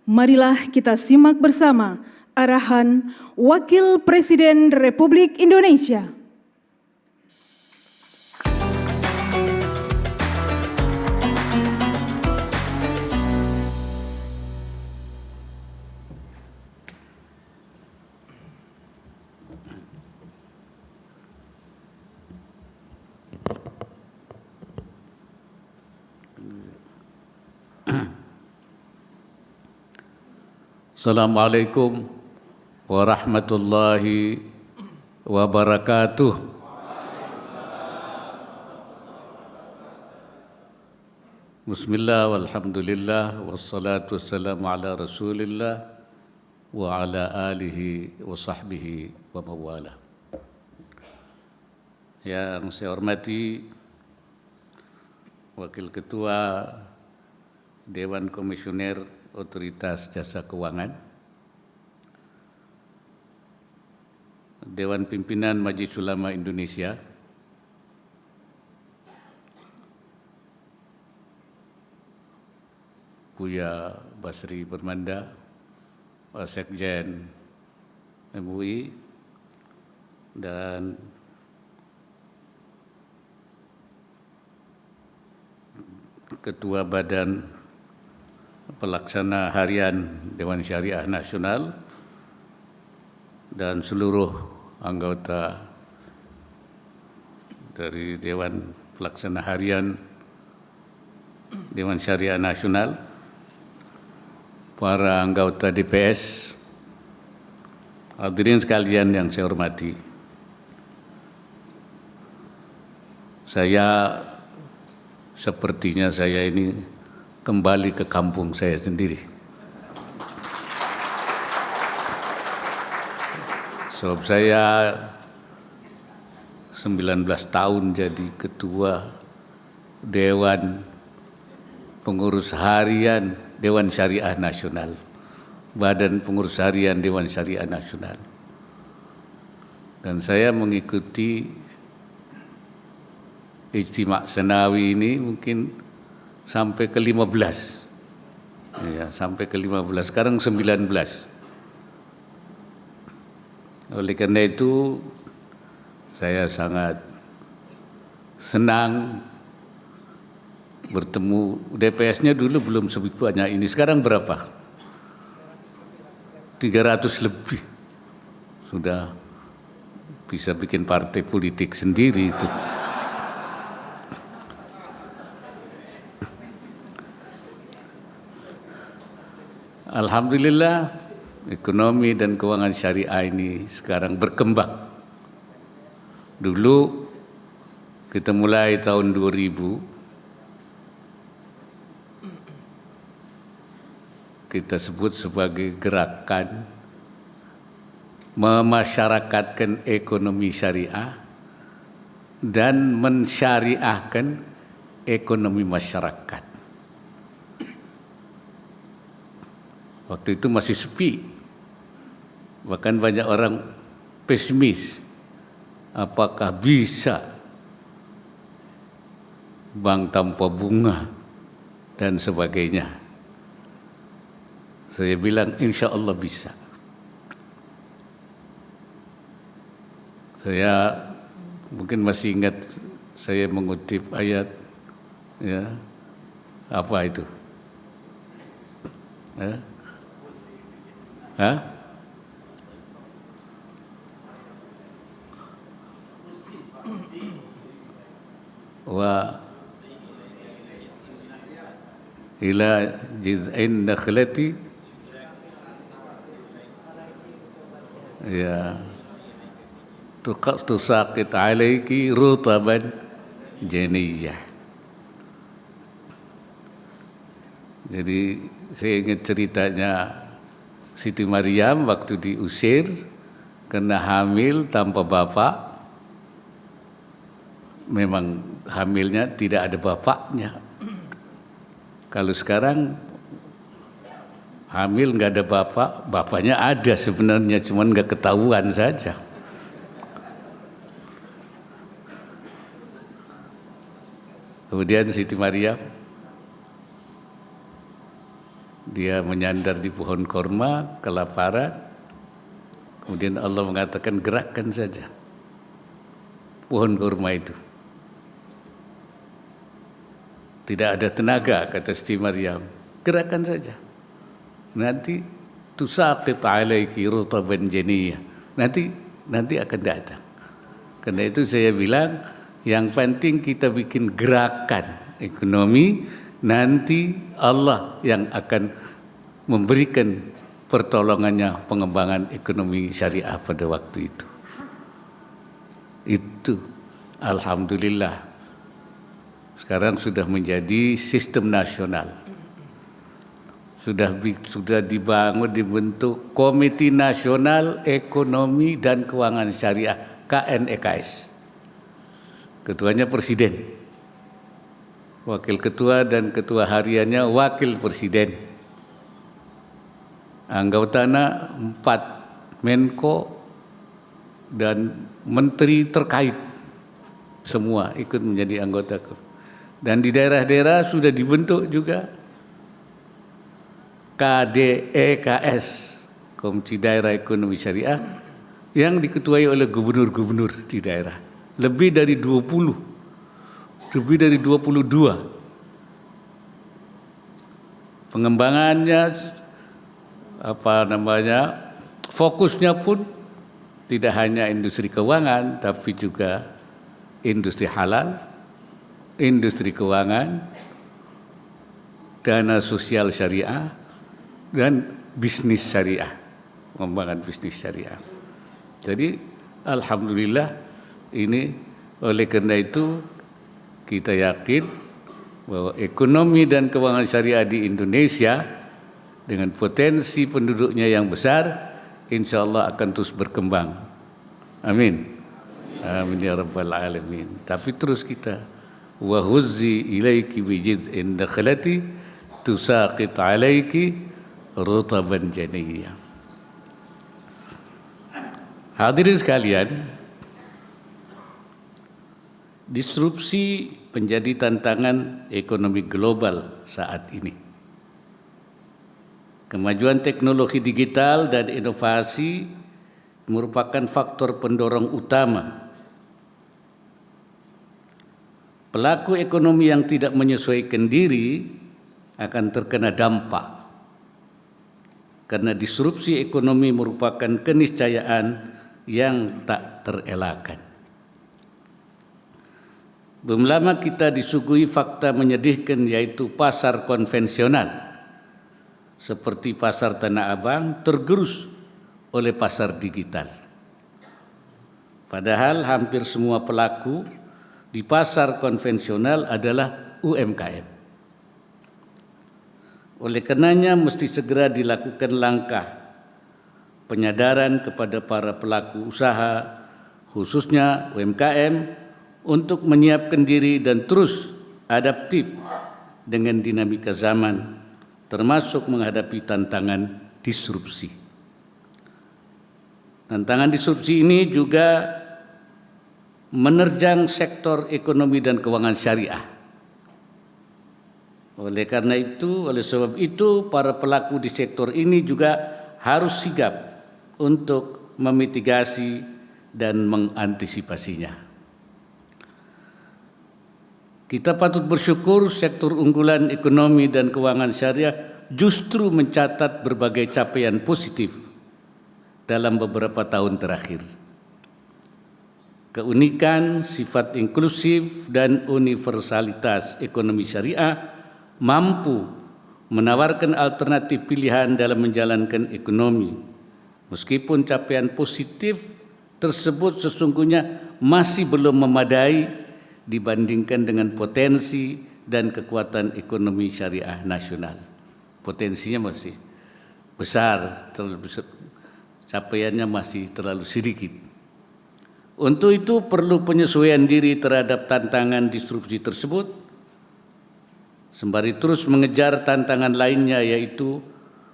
Marilah kita simak bersama arahan Wakil Presiden Republik Indonesia. Assalamualaikum warahmatullahi wabarakatuh. Bismillah walhamdulillah wassalatu wassalamu ala rasulillah wa ala alihi wa sahbihi wa mawala. Yang saya hormati Wakil Ketua Dewan Komisioner Otoritas Jasa Keuangan, Dewan Pimpinan Majelis Ulama Indonesia, Buya Basri Bermanda, Sekjen MUI, dan Ketua Badan Pelaksana Harian Dewan Syariah Nasional dan seluruh anggota dari Dewan Pelaksana Harian Dewan Syariah Nasional, para anggota DPS, hadirin sekalian yang saya hormati. Sepertinya saya ini kembali ke kampung saya sendiri. Sebab saya 19 tahun jadi ketua Dewan Pengurus Harian Dewan Syariah Nasional, Badan Pengurus Harian Dewan Syariah Nasional. Dan saya mengikuti Ijtima' Senawi ini mungkin sampai ke-15. Ya, sampai ke-15. Sekarang 19. Oleh karena itu saya sangat senang bertemu. DPS-nya dulu belum sebanyak ini. Sekarang berapa? 300 lebih. Sudah bisa bikin partai politik sendiri itu. Alhamdulillah, ekonomi dan keuangan syariah ini sekarang berkembang. Dulu kita mulai tahun 2000, kita sebut sebagai gerakan memasyarakatkan ekonomi syariah dan mensyariahkan ekonomi masyarakat. Waktu itu masih sepi, bahkan banyak orang pesimis, apakah bisa bank tanpa bunga dan sebagainya. Saya bilang insya Allah bisa. Saya mungkin masih ingat saya mengutip ayat, ya, apa itu? Wa ila jiz'in nakhlati ya tusaqit alaiki rutaban janiyah. Jadi saya ingat ceritanya Siti Maryam waktu diusir karena hamil tanpa bapak. Memang hamilnya tidak ada bapaknya. Kalau sekarang hamil nggak ada bapak, bapaknya ada sebenarnya, cuman nggak ketahuan saja. Kemudian Siti Maryam Dia menyandar di pohon korma, kelaparan. Kemudian Allah mengatakan gerakkan saja pohon korma itu. Tidak ada tenaga, kata Siti Maryam. Gerakkan saja. Nanti tusaqit alaiki rutaban janiyah. Nanti akan datang. Karena itu saya bilang yang penting kita bikin gerakan ekonomi, nanti Allah yang akan memberikan pertolongannya pengembangan ekonomi syariah pada waktu itu. Itu alhamdulillah sekarang sudah menjadi sistem nasional. Sudah dibentuk Komite Nasional Ekonomi dan Keuangan Syariah KNEKS. Ketuanya presiden. Wakil ketua dan ketua hariannya wakil presiden. Anggotanya 4 Menko dan menteri terkait semua ikut menjadi anggota. Dan di daerah-daerah sudah dibentuk juga KDEKS, Komite Daerah Ekonomi Syariah, yang diketuai oleh gubernur-gubernur di daerah. Lebih dari 22. Pengembangannya fokusnya pun tidak hanya industri keuangan, tapi juga industri halal, industri keuangan, dana sosial syariah, dan bisnis syariah, pengembangan bisnis syariah. Jadi alhamdulillah ini, oleh karena itu kita yakin bahwa ekonomi dan keuangan syariah di Indonesia dengan potensi penduduknya yang besar, insya Allah akan terus berkembang. Amin. Amin ya rabbal alamin. Tapi terus kita wa huzzi ilaiki bi jiz'in nakhlati tusaqit alaiki rutaban janiyya. Hadirin sekalian, disrupsi menjadi tantangan ekonomi global saat ini. Kemajuan teknologi digital dan inovasi merupakan faktor pendorong utama. Pelaku ekonomi yang tidak menyesuaikan diri akan terkena dampak. Karena disrupsi ekonomi merupakan keniscayaan yang tak terelakkan. Belum lama kita disuguhi fakta menyedihkan, yaitu pasar konvensional seperti pasar Tanah Abang tergerus oleh pasar digital. Padahal hampir semua pelaku di pasar konvensional adalah UMKM. Oleh karenanya mesti segera dilakukan langkah penyadaran kepada para pelaku usaha, khususnya UMKM, untuk menyiapkan diri dan terus adaptif dengan dinamika zaman, termasuk menghadapi tantangan disrupsi. Tantangan disrupsi ini juga menerjang sektor ekonomi dan keuangan syariah. Oleh sebab itu, para pelaku di sektor ini juga harus sigap untuk memitigasi dan mengantisipasinya. Kita patut bersyukur sektor unggulan ekonomi dan keuangan syariah justru mencatat berbagai capaian positif dalam beberapa tahun terakhir. Keunikan, sifat inklusif, dan universalitas ekonomi syariah mampu menawarkan alternatif pilihan dalam menjalankan ekonomi. Meskipun capaian positif tersebut sesungguhnya masih belum memadai dibandingkan dengan potensi dan kekuatan ekonomi syariah nasional. Potensinya masih besar, capaiannya masih terlalu sedikit. Untuk itu perlu penyesuaian diri terhadap tantangan disrupsi tersebut, sembari terus mengejar tantangan lainnya, yaitu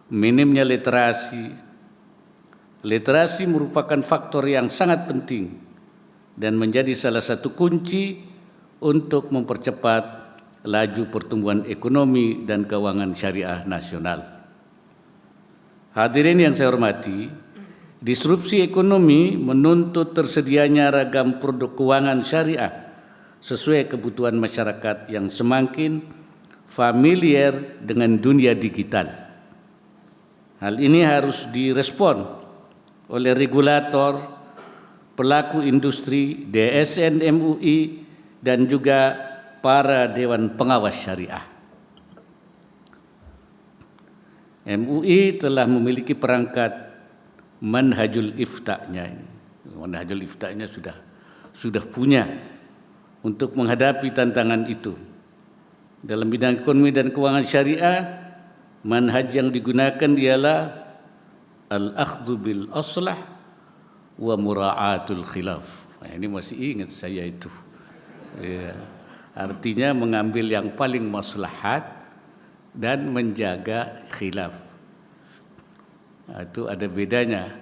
minimnya literasi. Literasi merupakan faktor yang sangat penting dan menjadi salah satu kunci untuk mempercepat laju pertumbuhan ekonomi dan keuangan syariah nasional. Hadirin yang saya hormati, disrupsi ekonomi menuntut tersedianya ragam produk keuangan syariah sesuai kebutuhan masyarakat yang semakin familiar dengan dunia digital. Hal ini harus direspon oleh regulator, pelaku industri, DSN MUI, dan juga para Dewan Pengawas Syariah. MUI telah memiliki perangkat manhajul ifta-nya ini. Manhajul ifta-nya sudah punya untuk menghadapi tantangan itu. Dalam bidang ekonomi dan keuangan syariah, manhaj yang digunakan ialah al-akhdhu bil aslah wa mura'atul khilaf. Nah, ini masih ingat saya itu. Ya, artinya mengambil yang paling maslahat dan menjaga khilaf. Itu ada bedanya.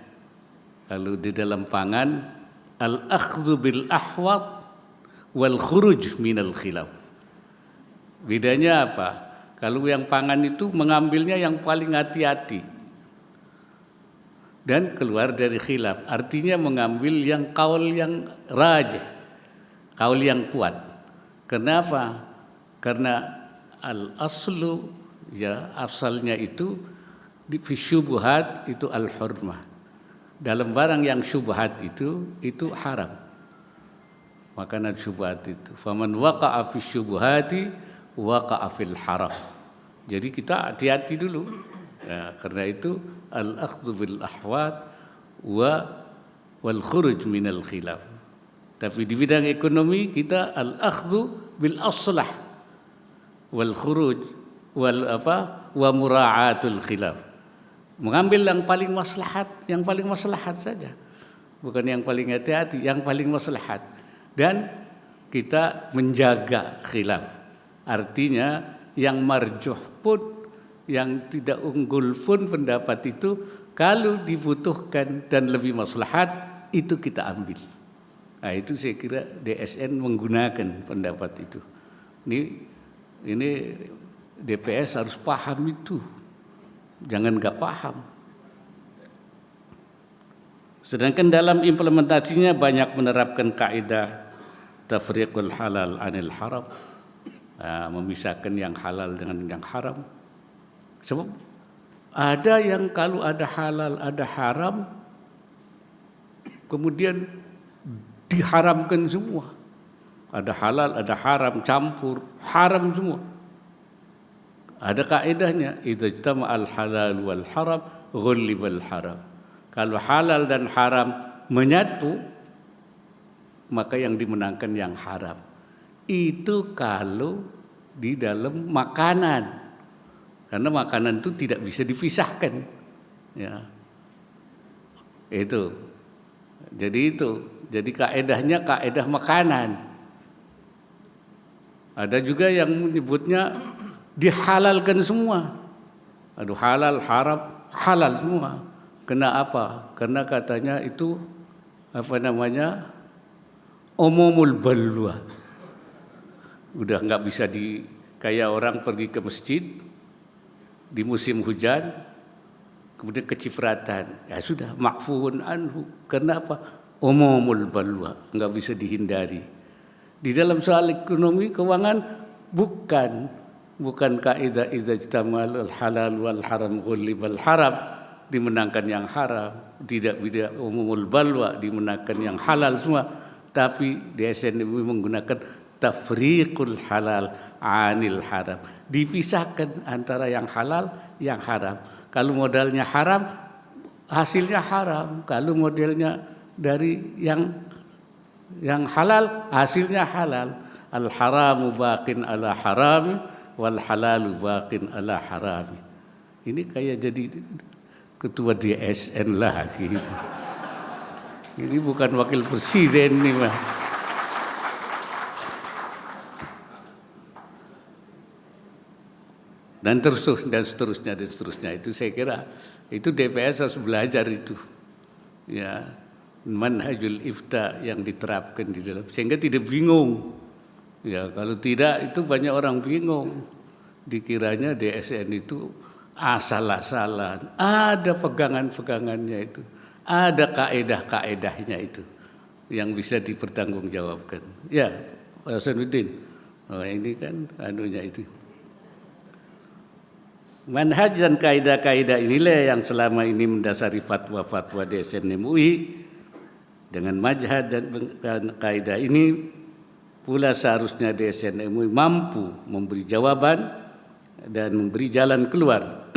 Kalau di dalam pangan, al-akhdhu bil ahwat wal khuruj minal khilaf. Bedanya apa? Kalau yang pangan itu mengambilnya yang paling hati-hati dan keluar dari khilaf. Artinya mengambil yang kaul yang rajih, kaul yang kuat. Kenapa? Karena al-aslu, ya, asalnya itu di syubhat itu al-hurmah. Dalam barang yang syubhat itu haram. Makanan syubhat itu. Faman waqa'a fi syubhati waqa'a fil haram. Jadi kita hati-hati dulu. Ya, karena itu al-akhdhu bil ahwat wal khuruj minal khilaf. Tapi di bidang ekonomi kita al-akhdhu bil aslah wal khuruj wa mura'atul khilaf. Mengambil yang paling maslahat saja. Bukan yang paling hati-hati, yang paling maslahat. Dan kita menjaga khilaf. Artinya yang marjuh pun, yang tidak unggul pun pendapat itu, kalau dibutuhkan dan lebih maslahat, itu kita ambil. Nah, itu saya kira DSN menggunakan pendapat itu. Ini DPS harus paham itu, jangan nggak paham. Sedangkan dalam implementasinya banyak menerapkan kaidah tafriqul halal anil haram, memisahkan yang halal dengan yang haram. Sebab ada yang kalau ada halal ada haram, kemudian diharamkan semua. Ada halal ada haram, campur haram semua. Ada kaidahnya, idza ijtama'al halal wal haram ghullibal haram. Kalau halal dan haram menyatu, maka yang dimenangkan yang haram. Itu kalau di dalam makanan. Karena makanan itu tidak bisa dipisahkan. Ya. Itu. Jadi kaidahnya kaidah makanan. Ada juga yang menyebutnya dihalalkan semua. Aduh, halal, haram, halal semua. Kenapa? Karena katanya itu umumul balwa. Udah nggak bisa kayak orang pergi ke masjid di musim hujan, kemudian kecipratan. Ya sudah, ma'fuun anhu. Kenapa? Umumul balwa, nggak bisa dihindari. Di dalam soal ekonomi keuangan bukan kaidah idza ijtamal halal wal haram ghullibal haram, dimenangkan yang haram, tidak umumul balwa, dimenangkan yang halal semua, tapi DSN menggunakan tafriqul halal anil haram, dipisahkan antara yang halal yang haram. Kalau modalnya haram, hasilnya haram. Kalau modelnya dari yang halal, hasilnya halal. Al haramu baqin ala harami wal halalu baqin ala harami. Ini kayak jadi ketua DSN lagi. Ini bukan wakil presiden nih, Mas. Dan seterusnya itu saya kira itu DPS harus belajar itu. Ya, manhajul ifta yang diterapkan di dalam sehingga tidak bingung. Ya, kalau tidak itu banyak orang bingung. Dikiranya DSN itu asal-asalan, ada pegangan-pegangannya itu, ada kaedah-kaedahnya itu yang bisa dipertanggungjawabkan. Ya, Pak Hasanuddin, ini kan anunya itu. Manhaj dan kaidah-kaidah inilah yang selama ini mendasari fatwa-fatwa DSN MUI. Dengan manhaj dan kaidah ini pula seharusnya DSN MUI mampu memberi jawaban dan memberi jalan keluar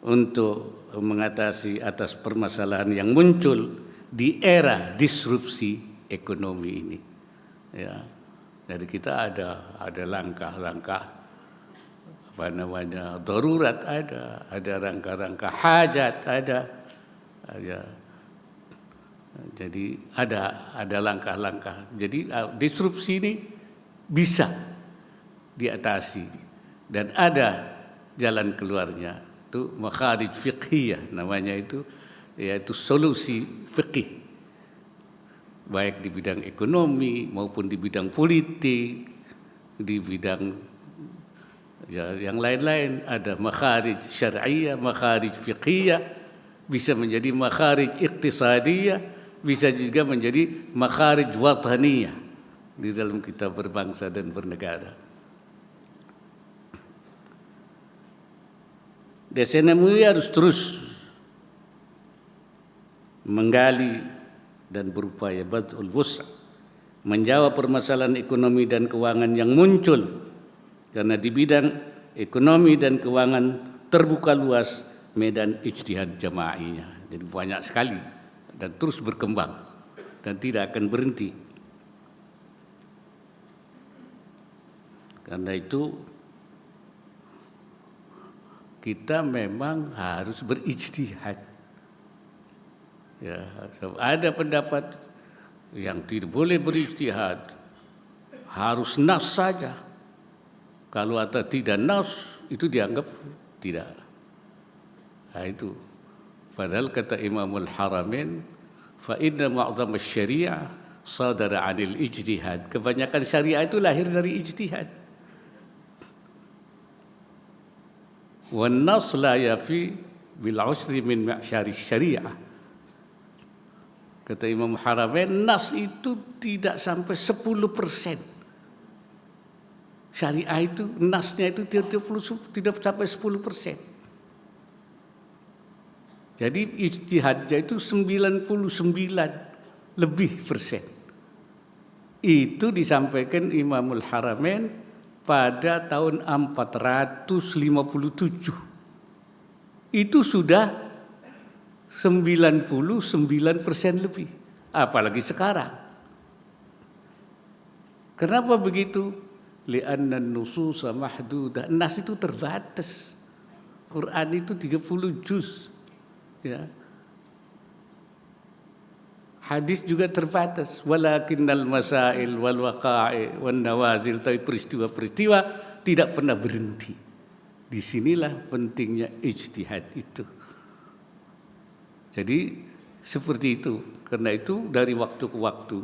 untuk mengatasi atas permasalahan yang muncul di era disrupsi ekonomi ini. Ya, jadi kita ada langkah-langkah darurat, ada rangka-rangka hajat, ada. Jadi ada langkah-langkah. Jadi disrupsi ini bisa diatasi dan ada jalan keluarnya. Itu makharij fiqhiyah namanya itu, yaitu solusi fikih baik di bidang ekonomi maupun di bidang politik, di bidang yang lain-lain. Ada makharij syar'iyyah, makharij fiqhiyah, bisa menjadi makharij iqtisadiyah, bisa juga menjadi makharij wataniyah di dalam kita berbangsa dan bernegara. DSN MUI harus terus menggali dan berupaya bad'ul wus' menjawab permasalahan ekonomi dan keuangan yang muncul. Karena di bidang ekonomi dan keuangan terbuka luas medan ijtihad jama'inya. Jadi banyak sekali dan terus berkembang dan tidak akan berhenti. Karena itu kita memang harus berijtihad. Ya, ada pendapat yang tidak boleh berijtihad, harus nas saja. Kalau ada tidak nas, itu dianggap tidak. Nah, itu. Padahal kata Imamul Haramain, fa inna ma'zam asy-syari'ah sadara 'anil ijtihad. Kebanyakan syariah itu lahir dari ijtihad. Wan nas la yafi bil 'usri min ma'syari syariah. Kata Imam Haramain, nas itu tidak sampai 10%. Syariah itu nasnya itu tidak sampai 10%. Jadi ijtihadnya itu 99 lebih persen. Itu disampaikan Imamul Haramain pada tahun 457. Itu sudah 99% lebih. Apalagi sekarang. Kenapa begitu? Li'anna nususa mahdudah. Nas itu terbatas. Quran itu 30 juz. Ya. Hadis juga terbatas. Walakinnal masail wal waqa'i wan nawazil, tapi peristiwa-peristiwa tidak pernah berhenti. Disinilah pentingnya ijtihad itu. Jadi seperti itu. Karena itu dari waktu ke waktu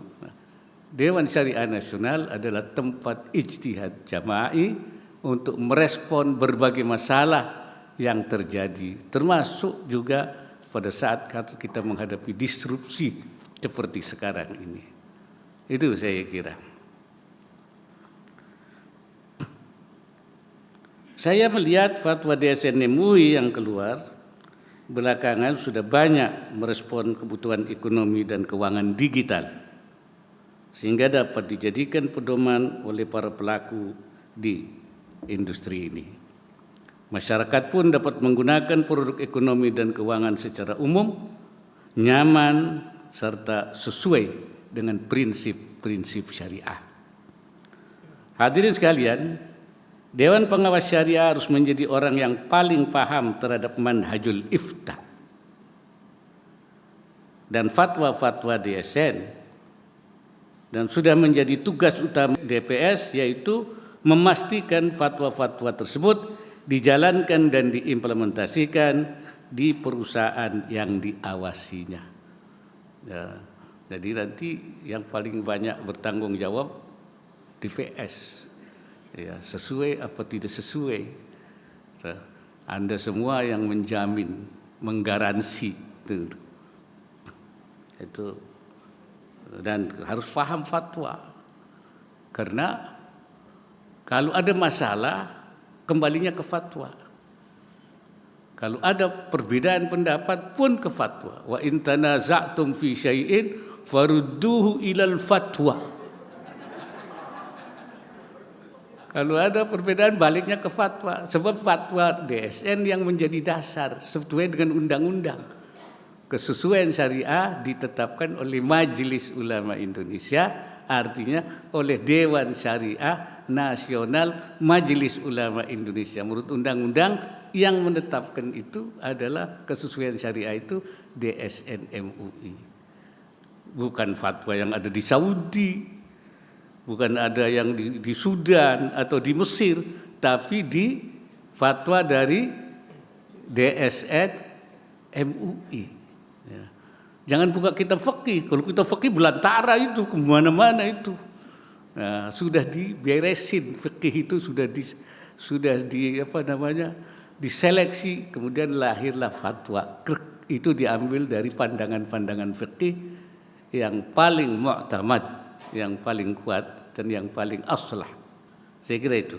Dewan Syariah Nasional adalah tempat ijtihad jama'i untuk merespon berbagai masalah yang terjadi, termasuk juga pada saat kita menghadapi disrupsi seperti sekarang ini. Itu saya kira. Saya melihat fatwa DSN MUI yang keluar belakangan sudah banyak merespon kebutuhan ekonomi dan keuangan digital, sehingga dapat dijadikan pedoman oleh para pelaku di industri ini. Masyarakat pun dapat menggunakan produk ekonomi dan keuangan secara umum, nyaman, serta sesuai dengan prinsip-prinsip syariah. Hadirin sekalian, Dewan Pengawas Syariah harus menjadi orang yang paling paham terhadap manhajul ifta dan fatwa-fatwa DSN, dan sudah menjadi tugas utama DPS, yaitu memastikan fatwa-fatwa tersebut dijalankan dan diimplementasikan di perusahaan yang diawasinya. Ya, jadi nanti yang paling banyak bertanggung jawab DPS. Ya, sesuai apa tidak sesuai. Anda semua yang menjamin, menggaransi itu, dan harus paham fatwa, karena kalau ada masalah kembalinya ke fatwa. Kalau ada perbedaan pendapat pun ke fatwa. Wa in tanaza'tum fi syai'in farudduhu ilal fatwa. Kalau ada perbedaan baliknya ke fatwa. Sebab fatwa DSN yang menjadi dasar sesuai dengan undang-undang. Kesesuaian syariah ditetapkan oleh Majelis Ulama Indonesia, artinya oleh Dewan Syariah Nasional Majelis Ulama Indonesia. Menurut undang-undang yang menetapkan itu adalah kesesuaian syariah itu DSN MUI. Bukan fatwa yang ada di Saudi, bukan ada yang di Sudan atau di Mesir, tapi di fatwa dari DSN MUI. Ya. Jangan buka kitab fikih. Kalau kitab fikih belantara itu kemana-mana itu. Nah, sudah diberesin fikih itu sudah diseleksi, kemudian lahirlah fatwa. Itu diambil dari pandangan-pandangan fikih yang paling mu'tamad, yang paling kuat dan yang paling aslah. Saya kira itu.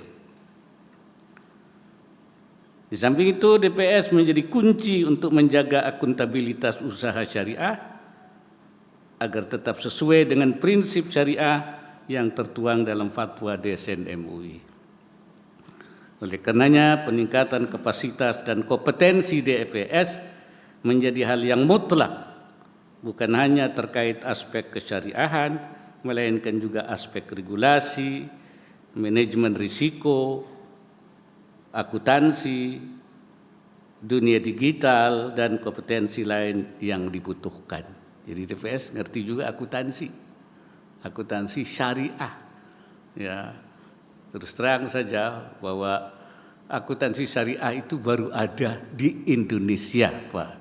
Di samping itu DPS menjadi kunci untuk menjaga akuntabilitas usaha syariah agar tetap sesuai dengan prinsip syariah yang tertuang dalam fatwa DSN MUI. Oleh karenanya peningkatan kapasitas dan kompetensi DPS menjadi hal yang mutlak, bukan hanya terkait aspek kesyariahan, melainkan juga aspek regulasi, manajemen risiko, akuntansi, dunia digital, dan kompetensi lain yang dibutuhkan. Jadi DPS ngerti juga akuntansi syariah. Ya, terus terang saja bahwa akuntansi syariah itu baru ada di Indonesia, Pak.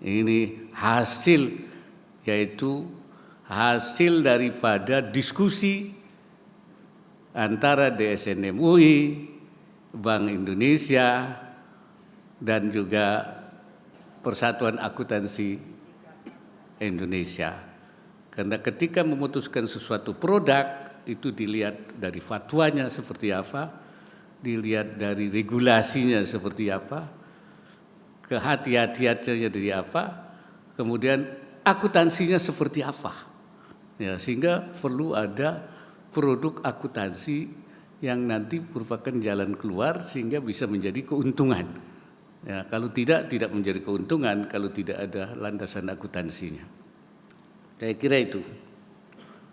Ini hasil daripada diskusi antara DSN MUI, Bank Indonesia, dan juga Persatuan Akuntansi Indonesia. Karena ketika memutuskan sesuatu produk, itu dilihat dari fatwanya seperti apa, dilihat dari regulasinya seperti apa, kehati-hatiannya dari apa, kemudian akuntansinya seperti apa. Ya, sehingga perlu ada produk akuntansi yang nanti merupakan jalan keluar sehingga bisa menjadi keuntungan. Ya, kalau tidak menjadi keuntungan kalau tidak ada landasan akuntansinya. Saya kira itu.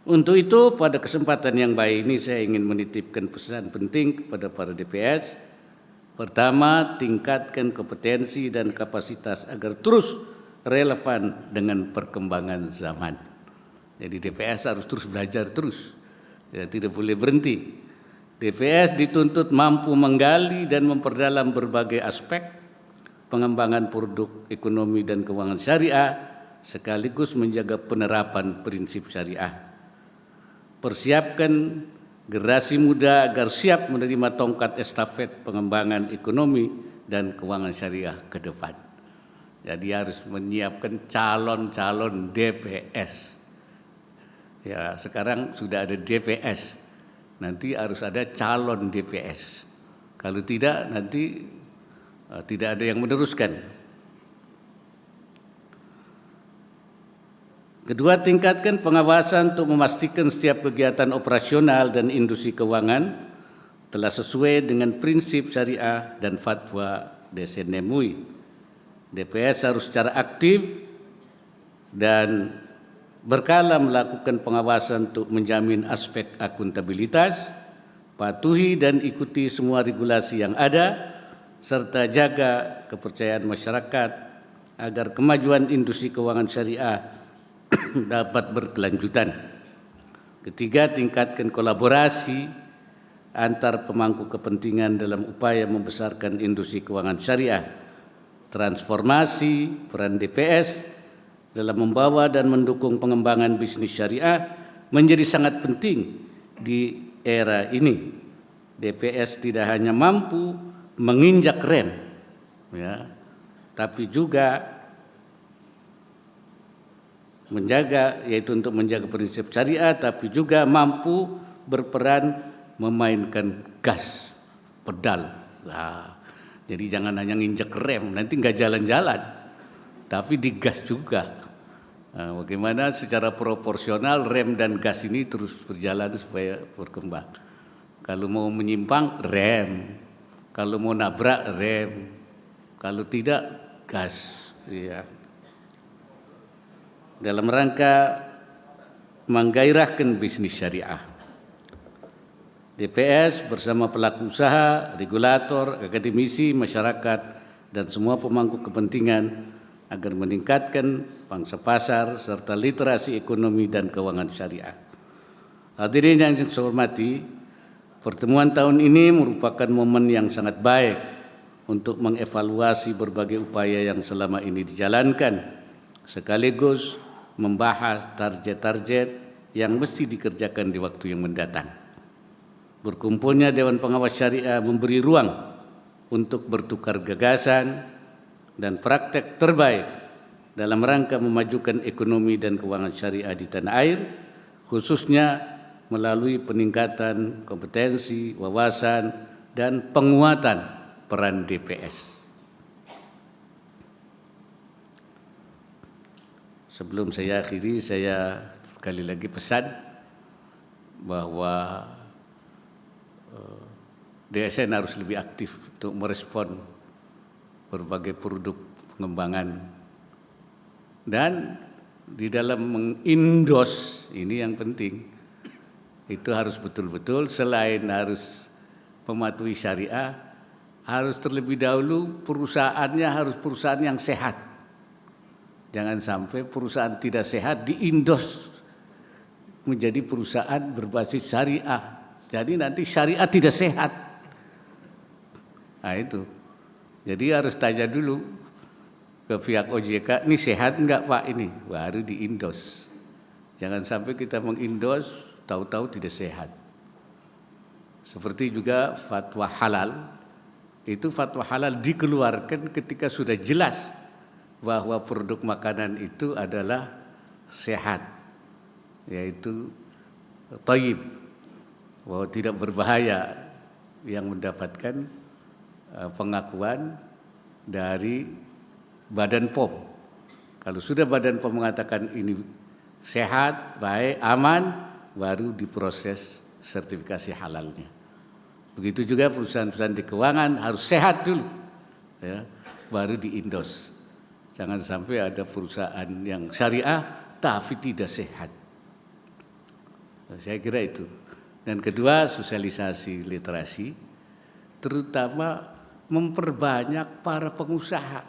Untuk itu pada kesempatan yang baik ini saya ingin menitipkan pesan penting kepada para DPS. Pertama, tingkatkan kompetensi dan kapasitas agar terus relevan dengan perkembangan zaman. Jadi DPS harus terus belajar terus. Ya, tidak boleh berhenti. DPS dituntut mampu menggali dan memperdalam berbagai aspek pengembangan produk ekonomi dan keuangan syariah sekaligus menjaga penerapan prinsip syariah. Persiapkan generasi muda agar siap menerima tongkat estafet pengembangan ekonomi dan keuangan syariah ke depan. Jadi harus menyiapkan calon-calon DPS. Ya, sekarang sudah ada DPS. Nanti harus ada calon DPS. Kalau tidak nanti tidak ada yang meneruskan. Kedua, tingkatkan pengawasan untuk memastikan setiap kegiatan operasional dan industri keuangan telah sesuai dengan prinsip syariah dan fatwa DSN MUI. DPS harus secara aktif dan berkala melakukan pengawasan untuk menjamin aspek akuntabilitas, patuhi dan ikuti semua regulasi yang ada, serta jaga kepercayaan masyarakat agar kemajuan industri keuangan syariah dapat berkelanjutan. Ketiga, tingkatkan kolaborasi antar pemangku kepentingan dalam upaya membesarkan industri keuangan syariah. Transformasi peran DPS dalam membawa dan mendukung pengembangan bisnis syariah menjadi sangat penting di era ini. DPS tidak hanya mampu menginjak rem, ya, tapi juga menjaga, yaitu untuk menjaga prinsip syariah, tapi juga mampu berperan memainkan gas, pedal. Nah, jadi jangan hanya nginjek rem, nanti nggak jalan-jalan, tapi digas juga. Nah, bagaimana secara proporsional rem dan gas ini terus berjalan supaya berkembang. Kalau mau menyimpang, rem. Kalau mau nabrak, rem. Kalau tidak, gas. Ya. Dalam rangka menggairahkan bisnis syariah, DPS bersama pelaku usaha, regulator, akademisi, masyarakat, dan semua pemangku kepentingan agar meningkatkan pangsa pasar serta literasi ekonomi dan keuangan syariah. Hadirin yang saya hormati, pertemuan tahun ini merupakan momen yang sangat baik untuk mengevaluasi berbagai upaya yang selama ini dijalankan, sekaligus membahas target-target yang mesti dikerjakan di waktu yang mendatang. Berkumpulnya Dewan Pengawas Syariah memberi ruang untuk bertukar gagasan dan praktek terbaik dalam rangka memajukan ekonomi dan keuangan syariah di tanah air, khususnya melalui peningkatan kompetensi, wawasan, dan penguatan peran DPS. Sebelum saya akhiri, saya sekali lagi pesan bahwa DSN harus lebih aktif untuk merespon berbagai produk pengembangan, dan di dalam mengindos ini yang penting itu harus betul-betul selain harus mematuhi syariah, harus terlebih dahulu perusahaannya harus perusahaan yang sehat. Jangan sampai perusahaan tidak sehat diindos menjadi perusahaan berbasis syariah, jadi nanti syariah tidak sehat. Nah itu. Jadi harus tanya dulu ke pihak OJK, ini sehat enggak Pak ini? Baru diindos. Jangan sampai kita mengindos, tahu-tahu tidak sehat. Seperti juga fatwa halal, itu fatwa halal dikeluarkan ketika sudah jelas bahwa produk makanan itu adalah sehat, yaitu thayyib, bahwa tidak berbahaya, yang mendapatkan pengakuan dari Badan POM. Kalau sudah Badan POM mengatakan ini sehat, baik, aman, baru diproses sertifikasi halalnya. Begitu juga perusahaan-perusahaan di keuangan harus sehat dulu, ya, baru diindos. Jangan sampai ada perusahaan yang syariah tapi tidak sehat. Saya kira itu. Dan kedua, sosialisasi literasi, terutama memperbanyak para pengusaha.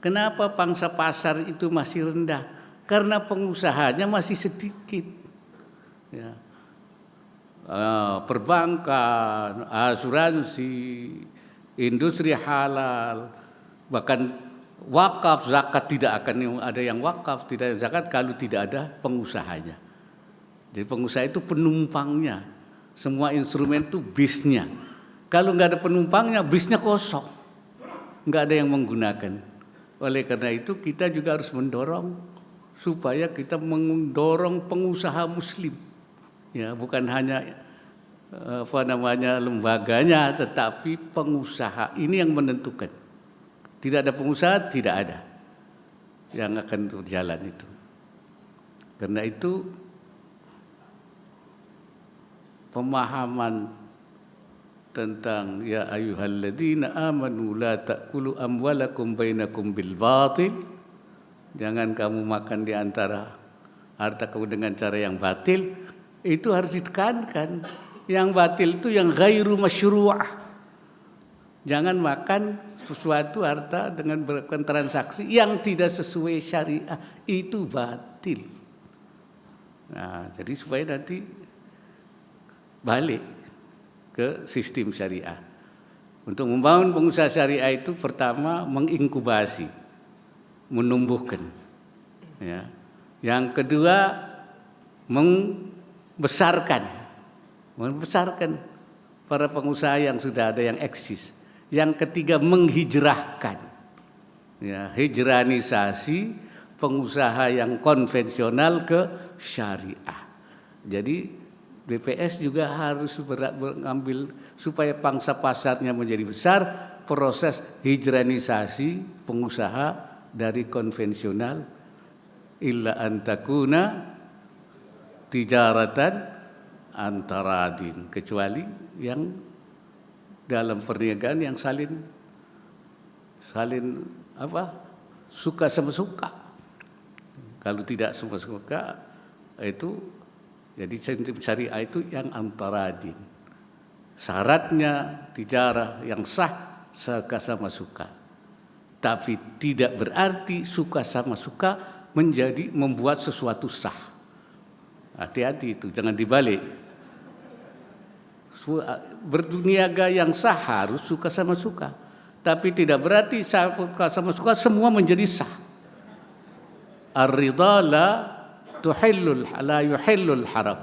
Kenapa pangsa pasar itu masih rendah? Karena pengusahanya masih sedikit. Ya. Perbankan, asuransi, industri halal, bahkan wakaf, zakat tidak akan ada yang wakaf, tidak ada zakat kalau tidak ada pengusahanya. Jadi pengusaha itu penumpangnya, semua instrumen itu bisnya. Kalau nggak ada penumpangnya, bisnya kosong, nggak ada yang menggunakan. Oleh karena itu kita juga harus mendorong supaya kita mendorong pengusaha Muslim, ya, bukan hanya lembaganya, tetapi pengusaha ini yang menentukan. Tidak ada pengusaha, tidak ada yang akan berjalan itu. Karena itu pemahaman tentang ya ayyuhalladzina amanu la ta'kulu amwalakum bainakum bil batil, jangan kamu makan di antara harta kamu dengan cara yang batil, itu harus ditekankan. Yang batil itu yang ghairu masyru'ah. Jangan makan sesuatu harta dengan melakukan transaksi yang tidak sesuai syariah, itu batil. Nah, jadi supaya nanti balik ke sistem syariah. Untuk membangun pengusaha syariah itu pertama menginkubasi, menumbuhkan. Ya. Yang kedua membesarkan para pengusaha yang sudah ada yang eksis. Yang ketiga menghijrahkan. Ya, hijranisasi pengusaha yang konvensional ke syariah. Jadi BPS juga harus mengambil supaya pangsa pasarnya menjadi besar, proses hijranisasi pengusaha dari konvensional illa antakuna tijaratan antaradin, kecuali yang dalam perniagaan yang saling suka sama suka. Kalau tidak sama suka itu jadi syariah itu yang antaradin. Syaratnya tijarah yang sah suka sama suka. Tapi tidak berarti suka sama suka menjadi membuat sesuatu sah. Hati-hati itu, jangan dibalik. Berduniaga yang sah harus suka sama suka. Tapi tidak berarti suka sama suka semua menjadi sah. Ar-ridha la yuhillul haram.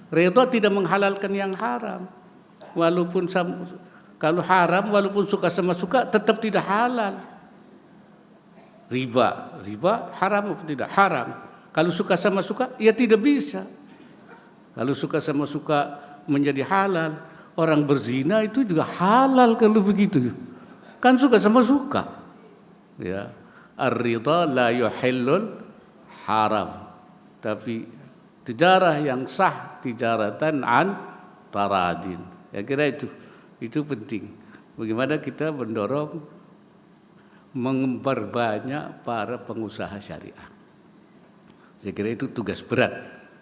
Ridha tidak menghalalkan yang haram. Walaupun kalau haram, walaupun suka sama suka tetap tidak halal. Riba haram atau tidak? Haram. Kalau suka sama suka, ya tidak bisa. Kalau suka sama suka menjadi halal. Orang berzina itu juga halal kalau begitu. Kan suka sama suka. Ya. Ar-ridha la yuhillul haram. Tapi tijarah yang sah, tijaratan an taradin. Ya kira itu penting. Bagaimana kita mendorong memperbanyak para pengusaha syariah. Saya kira itu tugas berat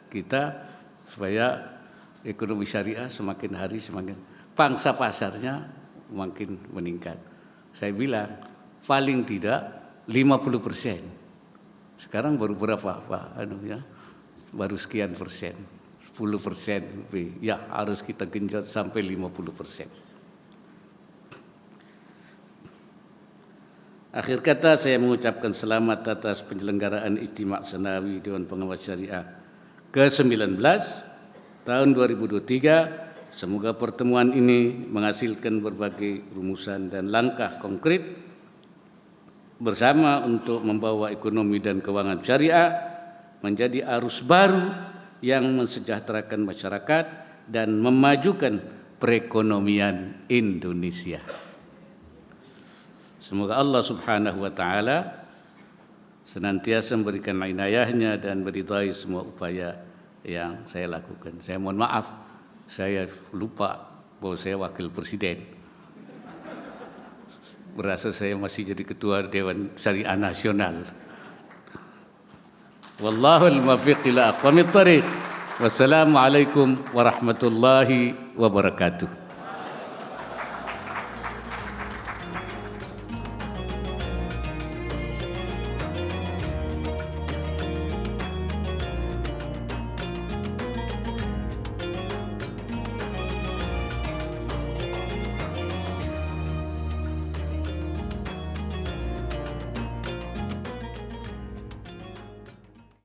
kita supaya ekonomi syariah semakin hari semakin pangsa pasarnya makin meningkat. Saya bilang paling tidak 50%. Sekarang baru berapa Pak? Baru sekian persen, 10% lebih. Ya harus kita genjot sampai 50%. Akhir kata saya mengucapkan selamat atas penyelenggaraan Ijtima' Senawi Dewan Pengawas Syariah ke-19 tahun 2023. Semoga pertemuan ini menghasilkan berbagai rumusan dan langkah konkret bersama untuk membawa ekonomi dan keuangan syariah menjadi arus baru yang mensejahterakan masyarakat dan memajukan perekonomian Indonesia. Semoga Allah Subhanahu wa taala senantiasa memberikan inayahnya dan meridai semua upaya yang saya lakukan. Saya mohon maaf, saya lupa bahwa saya wakil presiden. Berasa saya masih jadi ketua Dewan Syariah Nasional. Wallahul muwaffiq ila aqwamit thoriq. Wassalamualaikum warahmatullahi wabarakatuh.